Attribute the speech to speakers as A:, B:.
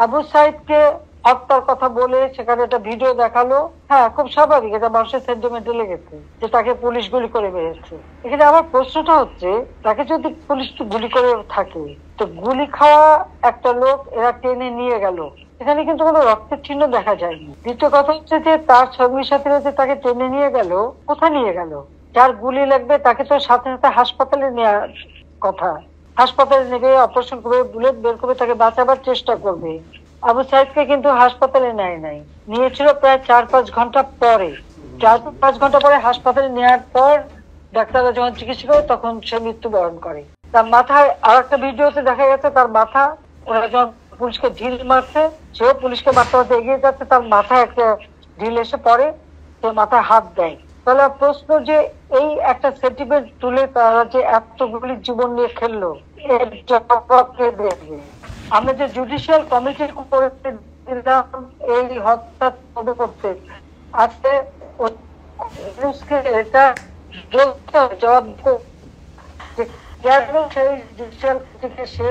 A: আবু সাইদকে হত্যার কথা বলে সেখানে একটা ভিডিও দেখালো। হ্যাঁ, খুব স্বাভাবিক, এটা মানুষের সেন্টিমেন্টে লেগেছে যে তাকে পুলিশ গুলি করে মেরেছে। এখানে আমার প্রশ্নটা হচ্ছে, তাকে যদি পুলিশ গুলি করে থাকে, তো গুলি খাওয়া একটা লোক এরা টেনে নিয়ে গেল, এখানে কিন্তু কোনো রক্তের চিহ্ন দেখা যায়নি। দ্বিতীয় কথা হচ্ছে যে তার সঙ্গী সাথীরা যে তাকে টেনে নিয়ে গেল, কোথায় নিয়ে গেল? যার গুলি লাগবে তাকে তো সাথে সাথে হাসপাতালে নেওয়ার কথা। হাসপাতালে নেবে, অপারেশন করবে, বুলেট বের করবে, তাকে বাঁচাবার চেষ্টা করবে। আবু সাইদকে কিন্তু হাসপাতালে নেয় নাই, নিয়েছিল প্রায় 4-5 ঘন্টা পরে। 4-5 ঘন্টা পরে হাসপাতালে নেওয়ার পর ডাক্তাররা যখন চিকিৎসা করে তখন সে মৃত্যুবরণ করে। তার মাথায় আর একটা ভিডিওতে দেখা গেছে, তার মাথা, ওরা যখন পুলিশকে ঢিল মারছে, সেও পুলিশকে মারতে মারতে এগিয়ে যাচ্ছে, তার মাথায় একটা ঢিল এসে পড়ে, সে মাথায় হাত দেয়। তাহলে প্রশ্ন যে এই একটা সেন্টিমেন্ট তুলে তারা যে এতগুলি জীবন নিয়ে খেললো, এর জবাব কে দেবে? আমরা যে জুডিশিয়াল কমিটি করে দিলাম এই হত্যা তদন্ত করতে, আজকে এটা বলতে হবে, জবাব দিতে হবে যে কেন সেই জুডিশিয়াল থেকে সে